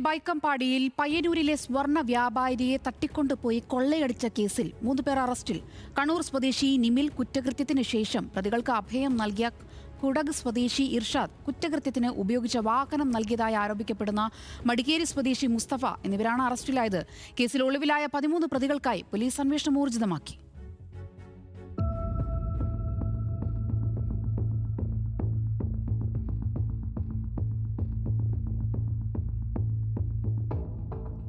ബൈക്കമ്പാടിയിൽ പയ്യന്നൂരിലെ സ്വർണ്ണ വ്യാപാരിയെ തട്ടിക്കൊണ്ടുപോയി കൊള്ളയടിച്ച കേസിൽ 3 പേർ അറസ്റ്റിൽ. കണ്ണൂർ സ്വദേശി നിമിൽ കുറ്റകൃത്യത്തിന് ശേഷം പ്രതികൾക്ക് അഭയം നൽകിയ കുടക് സ്വദേശി ഇർഷാദ് കുറ്റകൃത്യത്തിന് ഉപയോഗിച്ച വാഹനം നൽകിയതായി ആരോപിക്കപ്പെടുന്ന മടിക്കേരി സ്വദേശി മുസ്തഫ എന്നിവരാണ് അറസ്റ്റിലായത്. കേസിൽ ഒളിവിലായ 13 പ്രതികൾക്കായി പോലീസ് അന്വേഷണം ഊർജിതമാക്കി.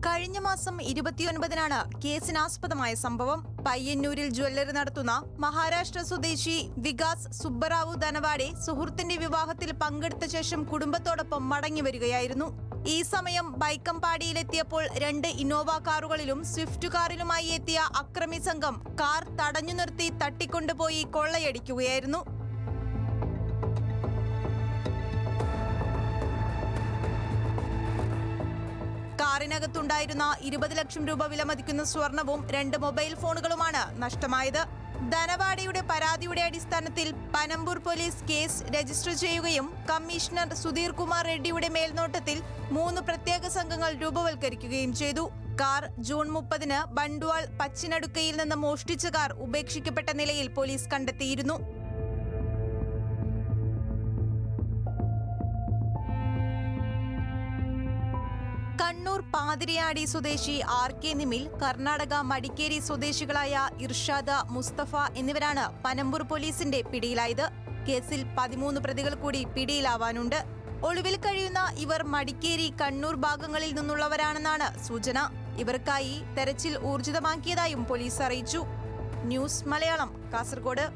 കഴിഞ്ഞ മാസം 29-നാണ് കേസിനാസ്പദമായ സംഭവം. പയ്യന്നൂരിൽ ജ്വല്ലറി നടത്തുന്ന മഹാരാഷ്ട്ര സ്വദേശി വികാസ് സുബ്ബറാവു ധനവാഡെ സുഹൃത്തിന്റെ വിവാഹത്തിൽ പങ്കെടുത്ത ശേഷം കുടുംബത്തോടൊപ്പം മടങ്ങി വരികയായിരുന്നു. ഈ സമയം ബൈക്കമ്പാടിയിലെത്തിയപ്പോൾ 2 ഇന്നോവ കാറുകളിലും സ്വിഫ്റ്റ് കാറിലുമായി എത്തിയ അക്രമി സംഘം കാർ തടഞ്ഞു നിർത്തി തട്ടിക്കൊണ്ടുപോയി കൊള്ളയടിക്കുകയായിരുന്നു. കാറിനകത്തുണ്ടായിരുന്ന 20 ലക്ഷം രൂപ വിലമതിക്കുന്ന സ്വർണവും 2 മൊബൈൽ ഫോണുകളുമാണ് നഷ്ടമായത്. ധനവാഡയുടെ പരാതിയുടെ അടിസ്ഥാനത്തിൽ പനമ്പൂർ പോലീസ് കേസ് രജിസ്റ്റർ ചെയ്യുകയും കമ്മീഷണർ സുധീർ കുമാർ റെഡ്ഡിയുടെ മേൽനോട്ടത്തിൽ 3 പ്രത്യേക സംഘങ്ങൾ രൂപവൽക്കരിക്കുകയും ചെയ്തു. കാർ ജൂൺ 30-ന് ബണ്ട്വാൾ പച്ചിനടുക്കയിൽ നിന്ന് മോഷ്ടിച്ച കാർ ഉപേക്ഷിക്കപ്പെട്ട നിലയിൽ പോലീസ് കണ്ടെത്തിയിരുന്നു. കണ്ണൂർ പാതിരിയാടി സ്വദേശി RK നിമിൽ, കർണാടക മടിക്കേരി സ്വദേശികളായ ഇർഷാദ്, മുസ്തഫ എന്നിവരാണ് പനമ്പൂർ പോലീസിന്റെ പിടിയിലായത്. കേസിൽ 13 പ്രതികൾ കൂടി പിടിയിലാവാനുണ്ട്. ഒളിവിൽ കഴിയുന്ന ഇവർ മടിക്കേരി, കണ്ണൂർ ഭാഗങ്ങളിൽ നിന്നുള്ളവരാണെന്നാണ് സൂചന. ഇവർക്കായി തെരച്ചിൽ ഊർജിതമാക്കിയതായും പോലീസ് അറിയിച്ചു. ന്യൂസ് മലയാളം, കാസർഗോഡ്.